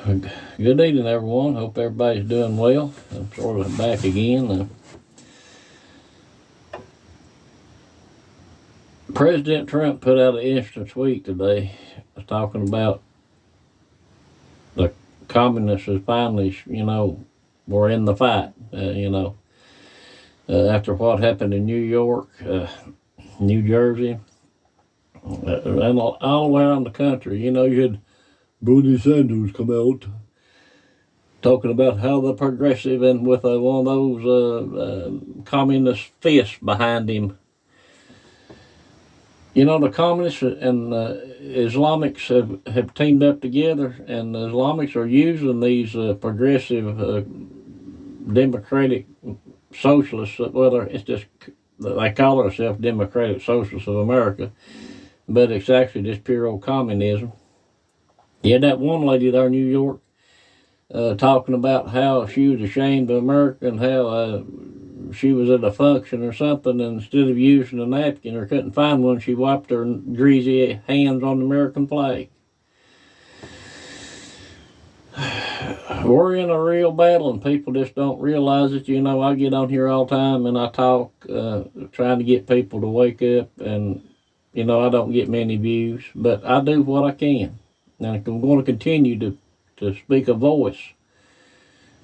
Good evening, everyone. Hope everybody's doing well. I'm sort of back again. President Trump put out an instant tweet today talking about the communists is finally, were in the fight, after what happened in New York, New Jersey, and all around the country. You had Bernie Sanders come out talking about how the progressive and with one of those communist fists behind him. The communists and Islamics have teamed up together, and the Islamics are using these progressive democratic socialists. Well, it's just they call themselves Democratic Socialists of America, but it's actually just pure old communism. You had that one lady there in New York talking about how she was ashamed of America and how she was at a function or something, and instead of using a napkin or couldn't find one, she wiped her greasy hands on the American flag. We're in a real battle, and people just don't realize it. I get on here all the time and I talk, trying to get people to wake up, and I don't get many views, but I do what I can, and I'm going to continue to speak a voice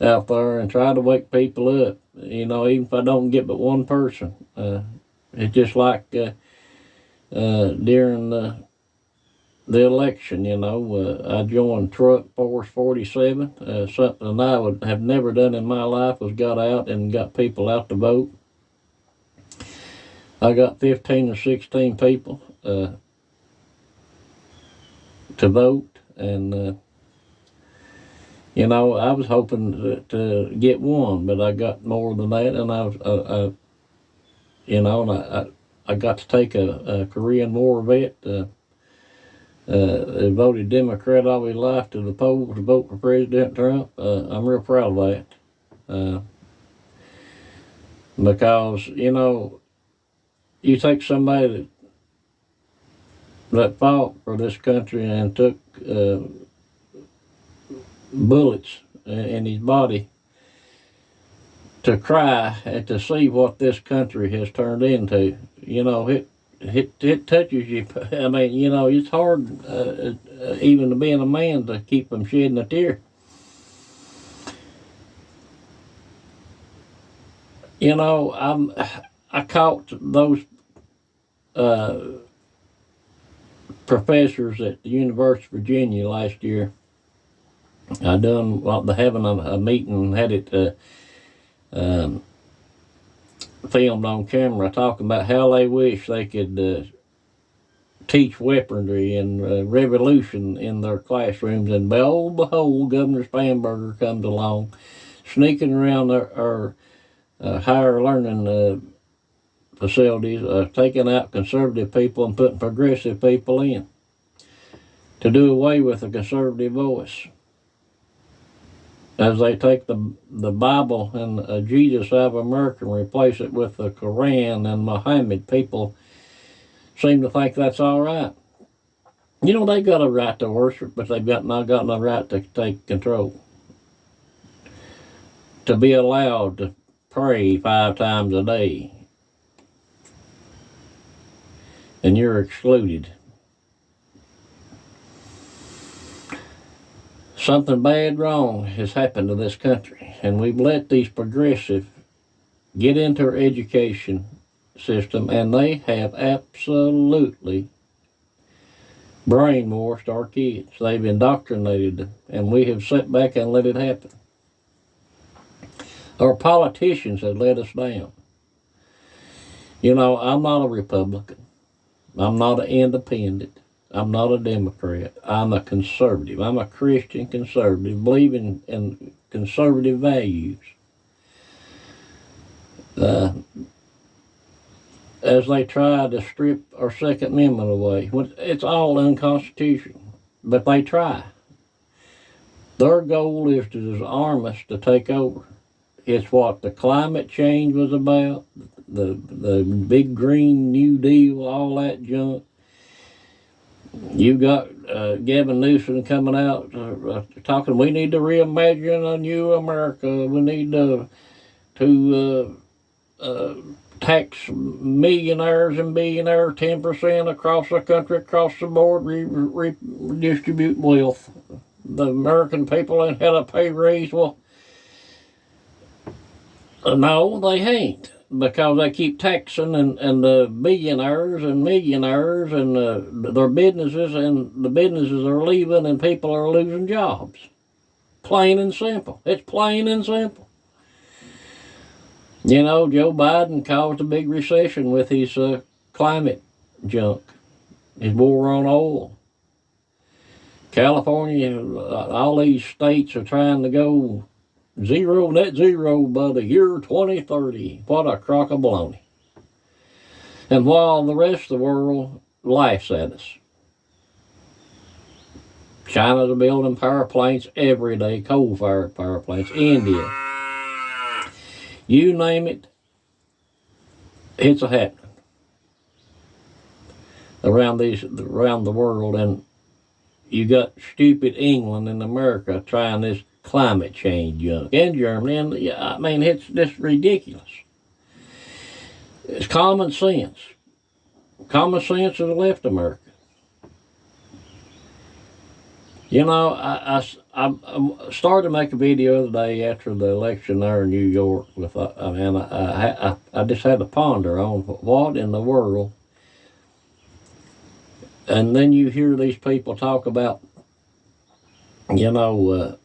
out there and try to wake people up. Even if I don't get but one person. It's just like during the election, I joined Truck Force 47. Something I would have never done in my life was got out and got people out to vote. I got 15 or 16 people to vote, and I was hoping to get one, but I got more than that, and I got to take a Korean War vet, voted Democrat all his life to the polls to vote for President Trump. I'm real proud of that, because you take somebody that fought for this country and took bullets in his body to cry and to see what this country has turned into. It touches you. I mean, it's hard even to being a man to keep from shedding a tear. I caught those professors at the University of Virginia last year. I done having a meeting, had it filmed on camera, talking about how they wish they could teach weaponry and revolution in their classrooms. And behold, Governor Spanberger comes along, sneaking around our higher learning facilities, taking out conservative people and putting progressive people in to do away with the conservative voice. As they take the Bible and Jesus out of America and replace it with the Quran and Muhammad, people seem to think that's all right. They got a right to worship, but they've not got no right to take control. To be allowed to pray 5 times a day, and you're excluded. Something bad wrong has happened to this country, and we've let these progressive get into our education system, and they have absolutely brainwashed our kids. They've indoctrinated them, and we have sat back and let it happen. Our politicians have let us down. I'm not a Republican. I'm not an independent. I'm not a Democrat. I'm a conservative. I'm a Christian conservative, believing in conservative values. As they try to strip our Second Amendment away, it's all unconstitutional, but they try. Their goal is to disarm us, to take over. It's what the climate change was about, the big green New Deal, all that junk. You got Gavin Newsom coming out talking, we need to reimagine a new America. We need to tax millionaires and billionaires 10% across the country, across the board, redistribute wealth. The American people ain't had a pay raise. Well, no, they ain't, because they keep taxing and the billionaires and millionaires and their businesses, and the businesses are leaving and people are losing jobs. Plain and simple. It's plain and simple. You know, Joe Biden caused a big recession with his climate junk, his war on oil. California, all these states are trying to go net zero by the year 2030. What a crock of baloney. And while the rest of the world laughs at us. China's building power plants every day, coal-fired power plants. India. You name it, it's a happening around the world. And you got stupid England and America trying this climate change junk, and Germany, and I mean, it's just ridiculous. It's common sense. Common sense has left America. You know, I started to make a video the other day after the election there in New York. I just had to ponder on what in the world. And then you hear these people talk about, you know,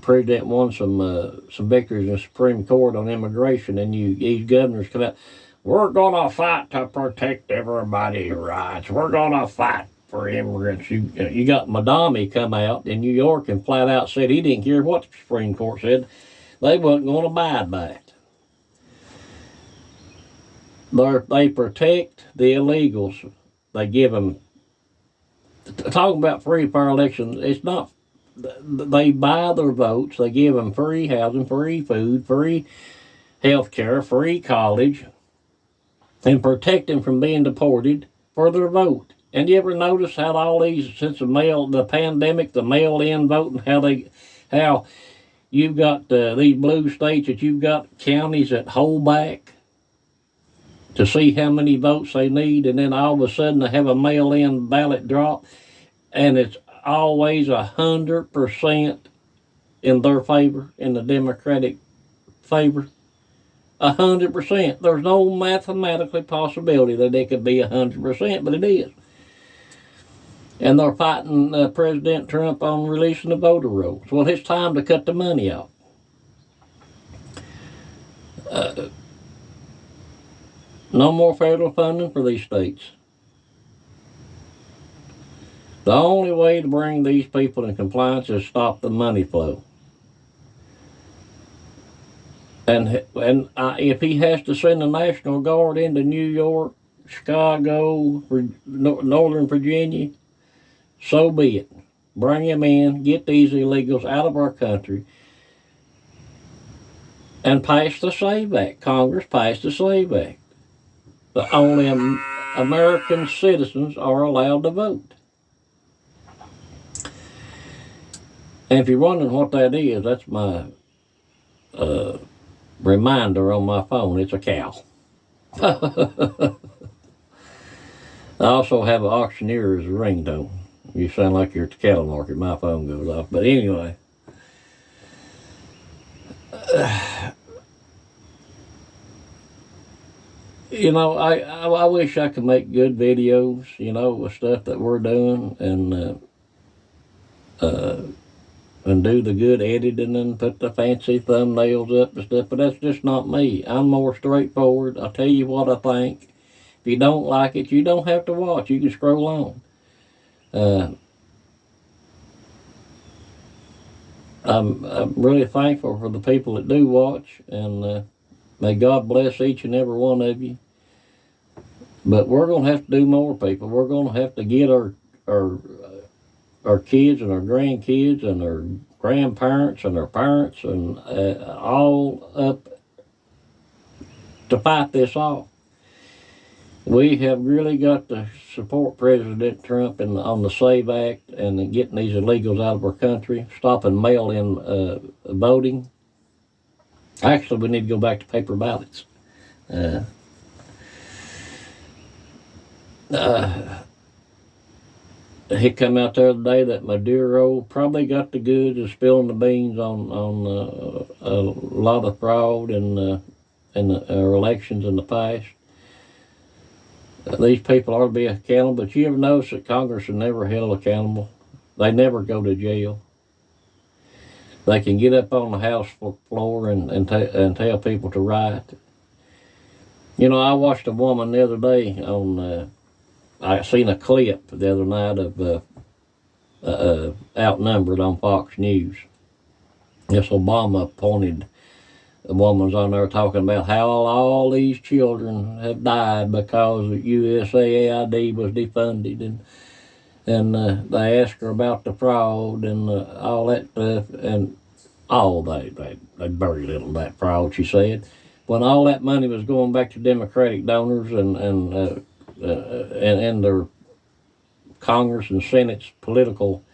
President won some victories in the Supreme Court on immigration, and these governors come out, we're gonna fight to protect everybody's rights. We're gonna fight for immigrants. You got Madami come out in New York and flat out said he didn't care what the Supreme Court said. They wasn't going to abide by it. They protect the illegals. They give them, talking about free fair elections, it's not, they buy their votes. They give them free housing, free food, free health care, free college, and protect them from being deported for their vote. And you ever notice how all these, since the pandemic, the mail-in voting, how you've got these blue states that you've got counties that hold back to see how many votes they need, and then all of a sudden they have a mail-in ballot drop, and it's always 100% in their favor, in the Democratic favor. 100%. There's no mathematical possibility that it could be 100%, but it is. And they're fighting President Trump on releasing the voter rolls. Well, it's time to cut the money out. No more federal funding for these states. The only way to bring these people in compliance is stop the money flow. And if he has to send the National Guard into New York, Chicago, Northern Virginia, so be it. Bring them in, get these illegals out of our country, and pass the SAVE Act. Congress passed the SAVE Act. But only American citizens are allowed to vote. And if you're wondering what that is, that's my reminder on my phone. It's a cow. I also have an auctioneer as a ringtone. You sound like you're at the cattle market. My phone goes off. But anyway, you know, I wish I could make good videos, you know, with stuff that we're doing, and do the good editing and put the fancy thumbnails up and stuff. But that's just not me. I'm more straightforward. I'll tell you what I think. If you don't like it, you don't have to watch. You can scroll on. I'm really thankful for the people that do watch, and may God bless each and every one of you. But we're going to have to do more, people. We're going to have to get our kids and our grandkids and our grandparents and our parents and all up to fight this off. We have really got to support President Trump on the SAVE Act and getting these illegals out of our country, stopping mail-in voting. Actually, we need to go back to paper ballots. He come out the other day that Maduro probably got the goods of spilling the beans on a lot of fraud in our elections in the past. These people ought to be accountable, but you ever notice that Congress is never held accountable? They never go to jail. They can get up on the House floor and tell people to riot. You know, I watched a woman the other day on, I seen a clip the other night of Outnumbered on Fox News. This Obama appointed the woman's on there talking about how all these children have died because USAID was defunded, and they asked her about the fraud and all that stuff, and they very little of that fraud, she said. When all that money was going back to Democratic donors and their Congress and Senate's political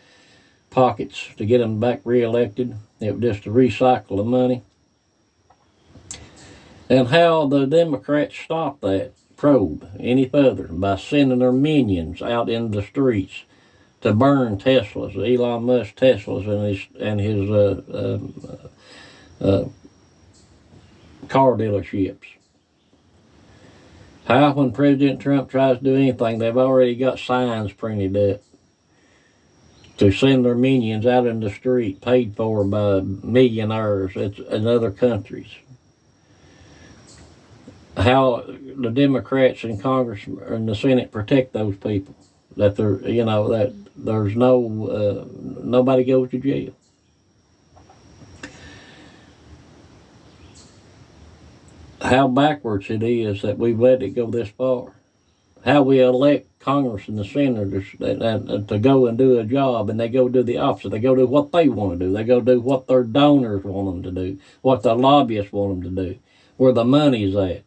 pockets to get them back reelected, it was just to recycle the money. And how the Democrats stopped that probe any further by sending their minions out in the streets to burn Teslas, Elon Musk Teslas, and his car dealerships. How, when President Trump tries to do anything, they've already got signs printed up to send their minions out in the street, paid for by millionaires in other countries. How the Democrats in Congress and the Senate protect those people, that that there's nobody goes to jail. How backwards it is that we've let it go this far. How we elect Congress and the senators to go and do a job, and they go do the opposite. They go do what they want to do. They go do what their donors want them to do, what the lobbyists want them to do, where the money's at.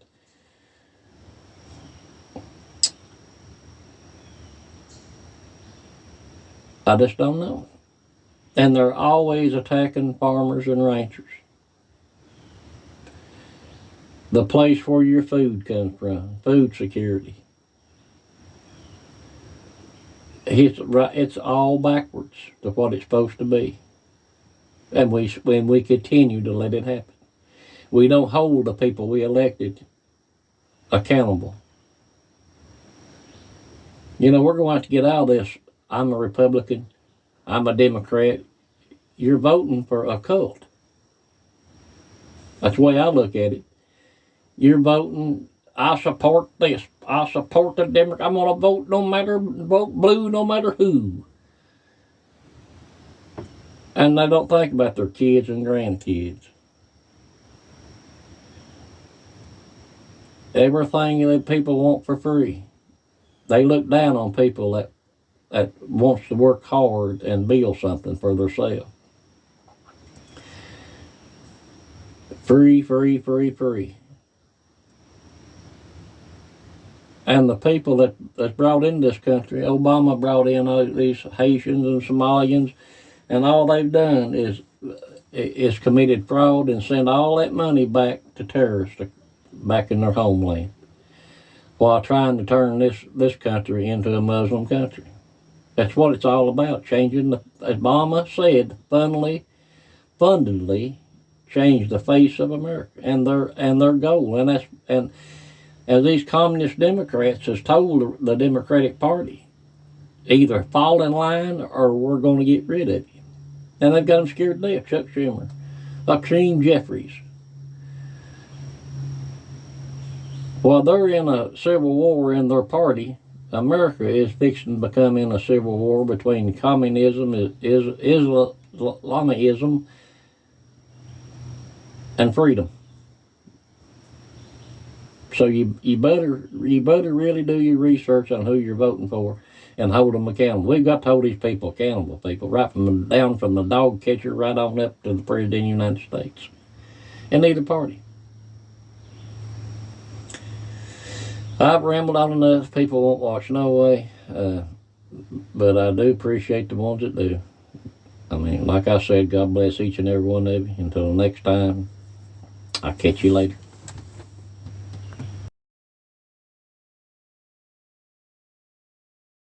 I just don't know. And they're always attacking farmers and ranchers. The place where your food comes from, food security. It's all backwards to what it's supposed to be. And we continue to let it happen. We don't hold the people we elected accountable. You know, we're going to have to get out of this. I'm a Republican, I'm a Democrat. You're voting for a cult. That's the way I look at it. You're voting, I support this. I support the Democrat. I'm going to vote blue no matter who. And they don't think about their kids and grandkids. Everything that people want for free. They look down on people that wants to work hard and build something for themselves. Free, free, free, free. And the people that's brought in this country, Obama brought in all these Haitians and Somalians, and all they've done is committed fraud and sent all that money back to terrorists back in their homeland, while trying to turn this country into a Muslim country. That's what it's all about, changing as Obama said, fundedly change the face of America and their goal. And as these communist Democrats has told the Democratic Party, either fall in line or we're going to get rid of you. And they've got them scared to death. Chuck Schumer, Hakeem Jeffries. While they're in a civil war in their party, America is fixing to become in a civil war between communism, Islamism, and freedom. So you better really do your research on who you're voting for and hold them accountable. We've got to hold these people accountable, right down from the dog catcher right on up to the President of the United States. In either party. I've rambled on enough. People won't watch no way. But I do appreciate the ones that do. I mean, like I said, God bless each and every one of you. Until next time, I'll catch you later.